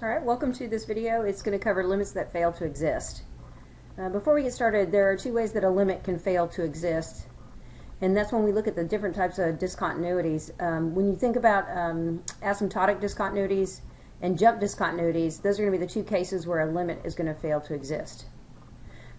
Alright, welcome to this video. It's going to cover limits that fail to exist. Before we get started, there are two ways that a limit can fail to exist, and that's when we look at the different types of discontinuities. When you think about asymptotic discontinuities and jump discontinuities, those are going to be the two cases where a limit is going to fail to exist.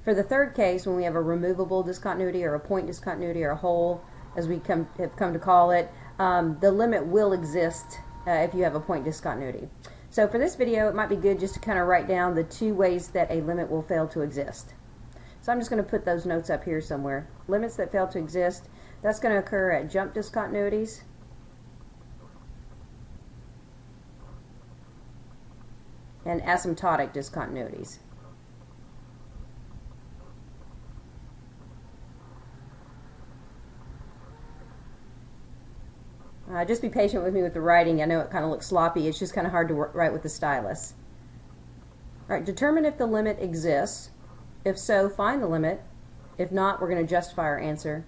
For the third case, when we have a removable discontinuity or a point discontinuity or a hole, as we have come to call it, the limit will exist if you have a point discontinuity. So for this video, it might be good just to kind of write down the two ways that a limit will fail to exist. So I'm just going to put those notes up here somewhere. Limits that fail to exist, that's going to occur at jump discontinuities and asymptotic discontinuities. Just be patient with me with the writing. I know it kind of looks sloppy. It's just kind of hard to write with the stylus. All right, determine if the limit exists. If so, find the limit. If not, we're going to justify our answer.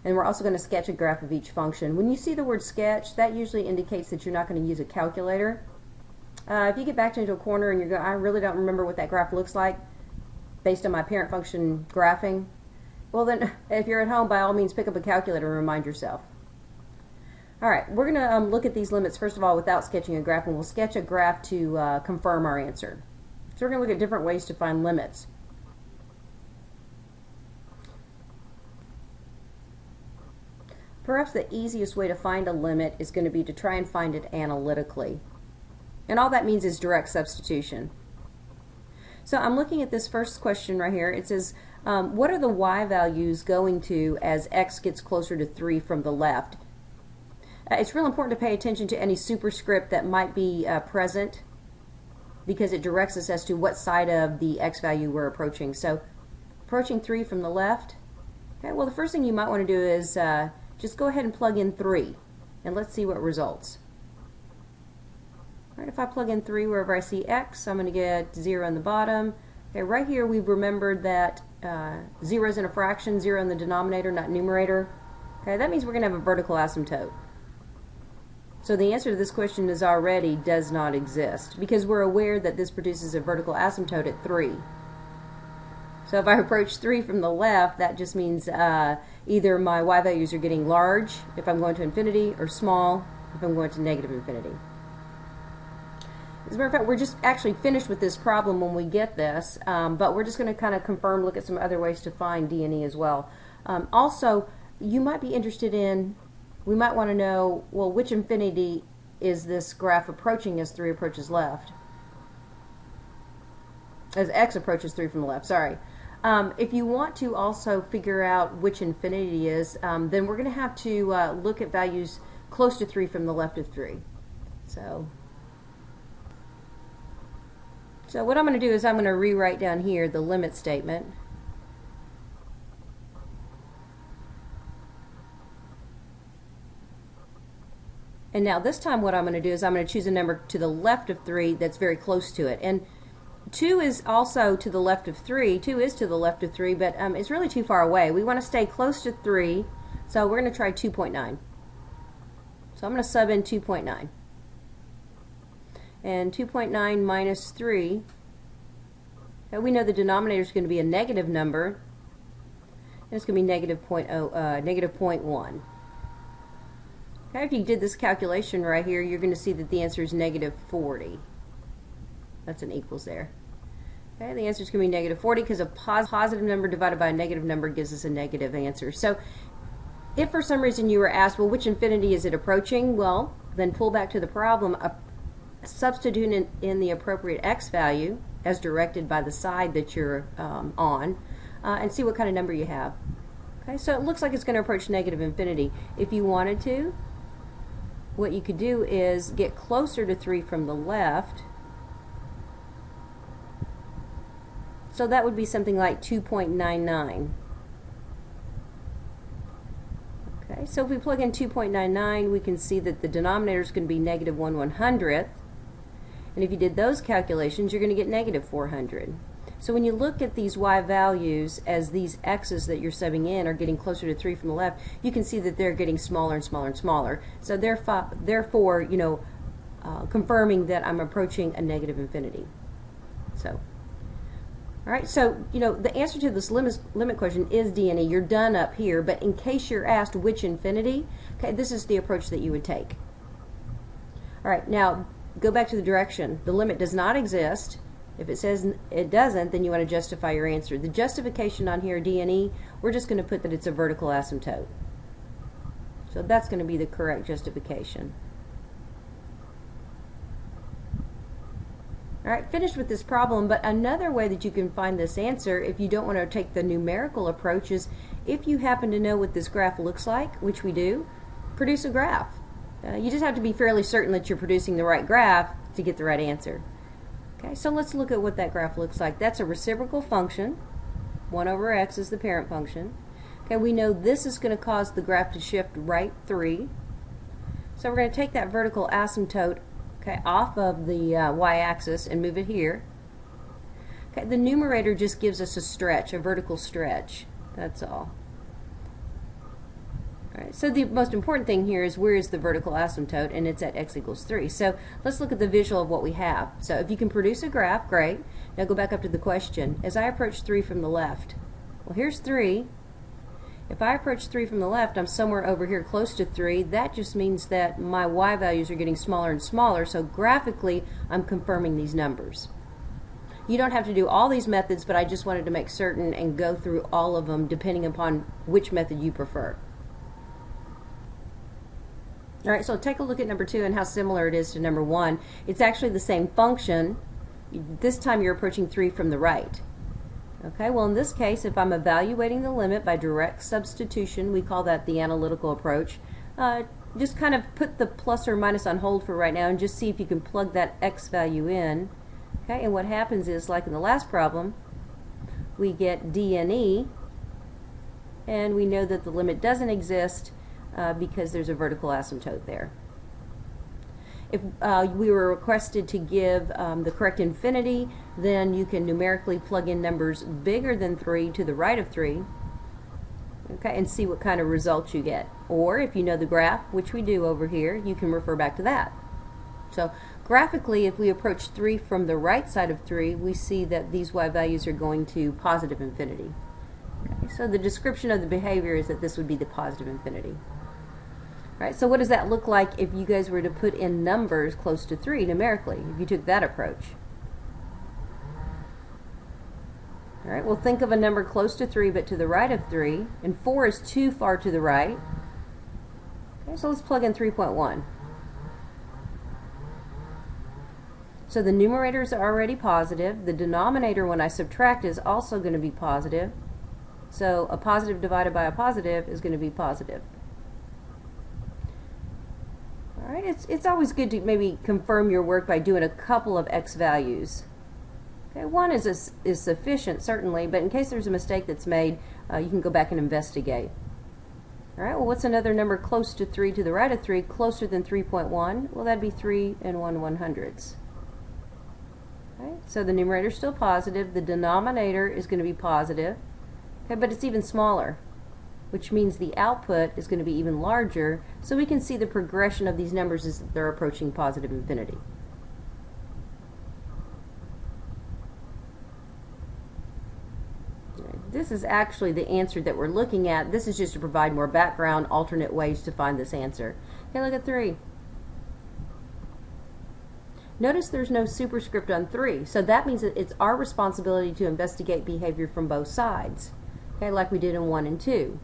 And we're also going to sketch a graph of each function. When you see the word sketch, that usually indicates that you're not going to use a calculator. If you get backed into a corner and you're going, I really don't remember what that graph looks like based on my parent function graphing, well then, if you're at home, by all means, pick up a calculator and remind yourself. Alright, we're going to look at these limits first of all without sketching a graph, and we'll sketch a graph to confirm our answer. So we're going to look at different ways to find limits. Perhaps the easiest way to find a limit is going to be to try and find it analytically. And all that means is direct substitution. So I'm looking at this first question right here. It says, what are the y values going to as x gets closer to 3 from the left? It's real important to pay attention to any superscript that might be present, because it directs us as to what side of the x value we're approaching. So approaching 3 from the left. Okay, well, the first thing you might want to do is just go ahead and plug in 3, and let's see what results. All right, if I plug in 3 wherever I see x, I'm going to get 0 on the bottom. Okay, right here we've remembered that 0 is in a fraction, 0 in the denominator, not numerator. Okay, that means we're going to have a vertical asymptote. So the answer to this question is already does not exist, because we're aware that this produces a vertical asymptote at 3. So if I approach 3 from the left, that just means either my y values are getting large if I'm going to infinity, or small if I'm going to negative infinity. As a matter of fact, we're just actually finished with this problem when we get this, but we're just going to kind of confirm, look at some other ways to find D and E as well. Also, you might be interested in, we might want to know, well, which infinity is this graph approaching as 3 approaches left? As x approaches 3 from the left, sorry. If you want to also figure out which infinity is, then we're going to have to look at values close to 3 from the left of 3. So what I'm going to do is I'm going to rewrite down here the limit statement. And now this time what I'm going to do is I'm going to choose a number to the left of 3 that's very close to it. And 2 is also to the left of 3. 2 is to the left of 3, but it's really too far away. We want to stay close to 3, so we're going to try 2.9. So I'm going to sub in 2.9. And 2.9 minus 3, and we know the denominator is going to be a negative number, and it's going to be negative 0.1. Okay, if you did this calculation right here, you're going to see that the answer is negative 40. That's an equals there. Okay, the answer is going to be negative 40 because a positive number divided by a negative number gives us a negative answer. So if for some reason you were asked, well, which infinity is it approaching? Well, then pull back to the problem, substitute in the appropriate x value as directed by the side that you're on, and see what kind of number you have. Okay, so it looks like it's going to approach negative infinity. If you wanted to, what you could do is get closer to 3 from the left. So that would be something like 2.99. Okay, so if we plug in 2.99, we can see that the denominator is going to be negative 1/100th. And if you did those calculations, you're going to get negative 400. So when you look at these y values as these x's that you're subbing in are getting closer to 3 from the left, you can see that they're getting smaller and smaller and smaller. So therefore, you know, confirming that I'm approaching a negative infinity. So, all right, so, you know, the answer to this limit question is D and E. You're done up here, but in case you're asked which infinity, okay, this is the approach that you would take. All right, now go back to the direction. The limit does not exist. If it says it doesn't, then you want to justify your answer. The justification on here, D and E, we're just going to put that it's a vertical asymptote. So that's going to be the correct justification. All right, finished with this problem, but another way that you can find this answer if you don't want to take the numerical approach is if you happen to know what this graph looks like, which we do, produce a graph. You just have to be fairly certain that you're producing the right graph to get the right answer. Okay, so let's look at what that graph looks like. That's a reciprocal function. 1 over x is the parent function. Okay, we know this is going to cause the graph to shift right 3. So we're going to take that vertical asymptote, okay, off of the y-axis and move it here. Okay, the numerator just gives us a stretch, a vertical stretch. That's all. All right, so the most important thing here is where is the vertical asymptote, and it's at x equals 3. So let's look at the visual of what we have. So if you can produce a graph, great. Now go back up to the question. As I approach 3 from the left, well, here's 3. If I approach 3 from the left, I'm somewhere over here close to 3. That just means that my y values are getting smaller and smaller, so graphically I'm confirming these numbers. You don't have to do all these methods, but I just wanted to make certain and go through all of them depending upon which method you prefer. All right, so take a look at number 2 and how similar it is to number 1. It's actually the same function. This time you're approaching 3 from the right. Okay, well in this case, if I'm evaluating the limit by direct substitution, we call that the analytical approach. Just kind of put the plus or minus on hold for right now and just see if you can plug that x value in. Okay, and what happens is, like in the last problem, we get D and E, and we know that the limit doesn't exist because there's a vertical asymptote there. If we were requested to give the correct infinity, then you can numerically plug in numbers bigger than 3 to the right of 3, okay, and see what kind of results you get. Or if you know the graph, which we do over here, you can refer back to that. So graphically, if we approach 3 from the right side of 3, we see that these y values are going to positive infinity. Okay, so the description of the behavior is that this would be the positive infinity. Right, so what does that look like if you guys were to put in numbers close to 3 numerically, if you took that approach? All right, well think of a number close to 3 but to the right of 3, and 4 is too far to the right. Okay, so let's plug in 3.1. So the numerator is already positive. The denominator, when I subtract, is also going to be positive. So a positive divided by a positive is going to be positive. All right, it's always good to maybe confirm your work by doing a couple of x values. Okay, 1 is sufficient, certainly, but in case there's a mistake that's made, you can go back and investigate. All right, well, what's another number close to 3 to the right of 3, closer than 3.1? Well, that'd be 3 and 1/100ths. Okay, so the numerator is still positive. The denominator is going to be positive, okay, but it's even smaller, which means the output is going to be even larger, so we can see the progression of these numbers as they're approaching positive infinity. This is actually the answer that we're looking at. This is just to provide more background, alternate ways to find this answer. Okay, look at 3. Notice there's no superscript on 3, so that means that it's our responsibility to investigate behavior from both sides, okay, like we did in 1 and 2.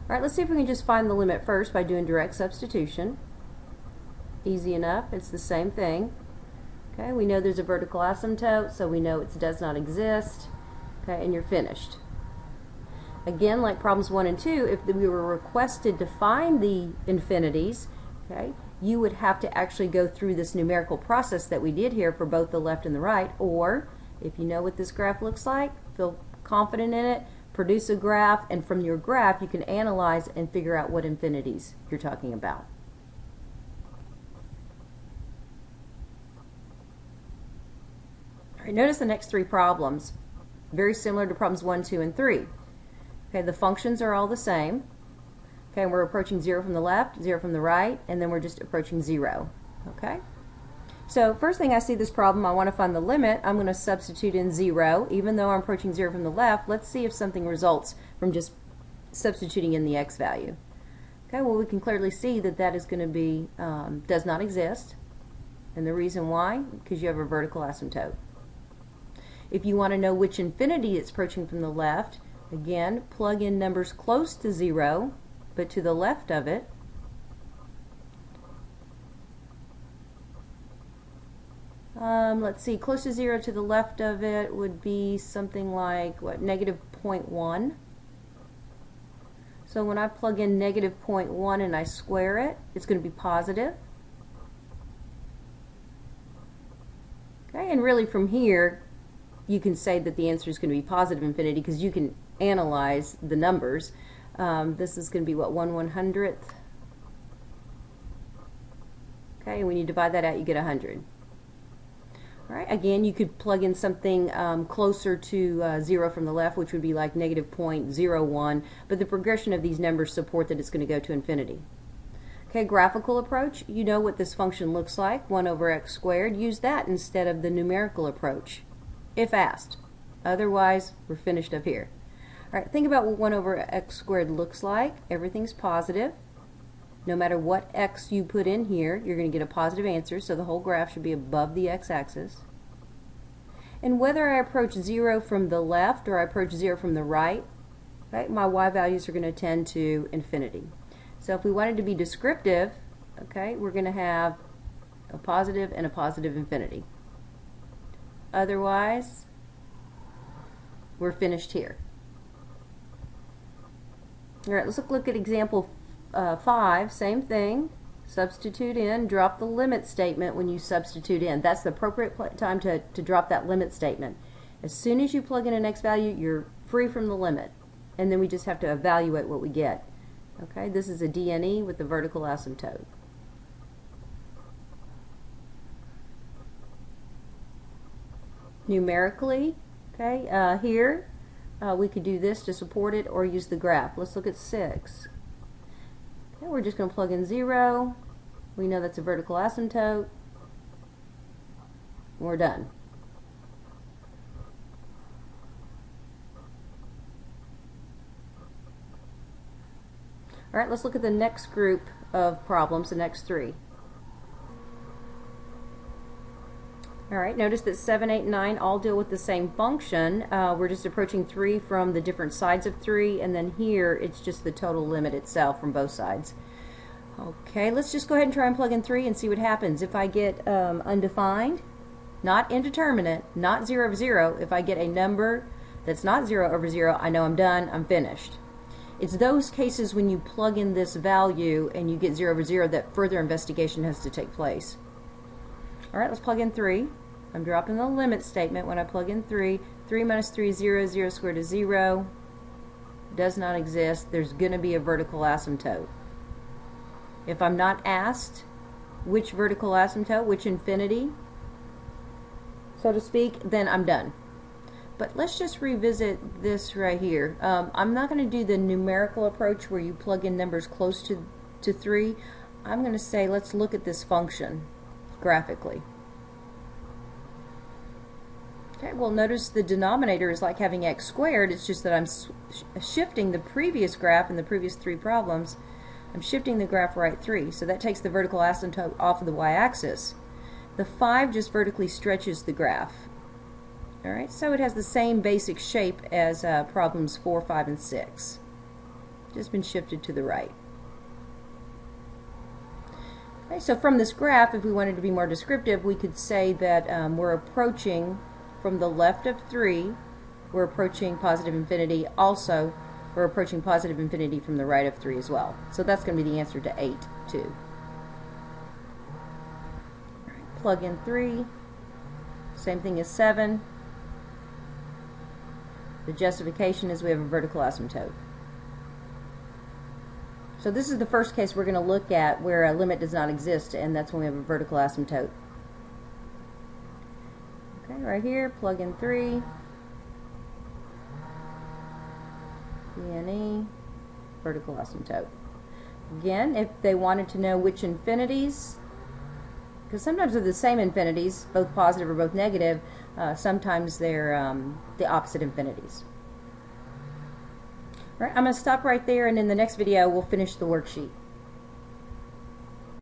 All right, let's see if we can just find the limit first by doing direct substitution. Easy enough, it's the same thing. Okay, we know there's a vertical asymptote, so we know it does not exist. Okay, and you're finished. Again, like problems 1 and 2, if we were requested to find the infinities, okay, you would have to actually go through this numerical process that we did here for both the left and the right, or if you know what this graph looks like, feel confident in it, produce a graph, and from your graph you can analyze and figure out what infinities you're talking about. All right, notice the next 3 problems. Very similar to problems 1, 2, and 3. Okay, the functions are all the same. Okay, we're approaching 0 from the left, 0 from the right, and then we're just approaching 0. Okay? So first thing I see this problem, I want to find the limit. I'm going to substitute in 0. Even though I'm approaching 0 from the left, let's see if something results from just substituting in the x value. Okay, well we can clearly see that that is going to be, does not exist. And the reason why? Because you have a vertical asymptote. If you want to know which infinity it's approaching from the left, again, plug in numbers close to 0, but to the left of it. Let's see, close to 0 to the left of it would be something like, what, negative 0.1. So when I plug in negative 0.1 and I square it, it's going to be positive. Okay, and really from here, you can say that the answer is going to be positive infinity because you can analyze the numbers. This is going to be, what, 1/100th? Okay, and when you divide that out, you get 100. All right, again, you could plug in something closer to 0 from the left, which would be like negative 0.01, but the progression of these numbers support that it's going to go to infinity. Okay, graphical approach, you know what this function looks like, 1 over x squared. Use that instead of the numerical approach, if asked. Otherwise, we're finished up here. All right, think about what 1 over x squared looks like. Everything's positive. No matter what x you put in here, you're going to get a positive answer, so the whole graph should be above the x-axis. And whether I approach 0 from the left or I approach 0 from the right, my y values are going to tend to infinity. So if we wanted to be descriptive, okay, we're going to have a positive and a positive infinity. Otherwise, we're finished here. All right, let's look at example 5, same thing. Substitute in, drop the limit statement when you substitute in. That's the appropriate time to drop that limit statement. As soon as you plug in an x value, you're free from the limit. And then we just have to evaluate what we get. Okay, this is a DNE with the vertical asymptote. Numerically, okay, here we could do this to support it or use the graph. Let's look at 6. Okay, we're just going to plug in 0. We know that's a vertical asymptote. We're done. All right, let's look at the next group of problems, the next 3. All right, notice that 7, 8, and 9 all deal with the same function. We're just approaching 3 from the different sides of 3, and then here it's just the total limit itself from both sides. Okay, let's just go ahead and try and plug in 3 and see what happens. If I get undefined, not indeterminate, not 0 over 0, if I get a number that's not 0 over 0, I know I'm done, I'm finished. It's those cases when you plug in this value and you get 0 over 0 that further investigation has to take place. All right, let's plug in 3. I'm dropping the limit statement when I plug in 3. 3 minus 3 is 0. 0 squared is 0. Does not exist. There's going to be a vertical asymptote. If I'm not asked which vertical asymptote, which infinity, so to speak, then I'm done. But let's just revisit this right here. I'm not going to do the numerical approach where you plug in numbers close to 3. I'm going to say let's look at this function graphically. Okay, well notice the denominator is like having x squared. It's just that I'm shifting the previous graph in the previous 3 problems. I'm shifting the graph right 3. So that takes the vertical asymptote off of the y-axis. The 5 just vertically stretches the graph. Alright, so it has the same basic shape as problems 4, 5, and 6. Just been shifted to the right. Okay, so from this graph, if we wanted to be more descriptive, we could say that we're approaching from the left of 3, we're approaching positive infinity. Also, we're approaching positive infinity from the right of 3 as well. So that's going to be the answer to 8, too. Right, plug in 3. Same thing as 7. The justification is we have a vertical asymptote. So this is the first case we're going to look at where a limit does not exist, and that's when we have a vertical asymptote. Okay, right here, plug in 3. DNE, vertical asymptote. Again, if they wanted to know which infinities, because sometimes they're the same infinities, both positive or both negative. Sometimes they're the opposite infinities. All right, I'm going to stop right there, and in the next video we'll finish the worksheet.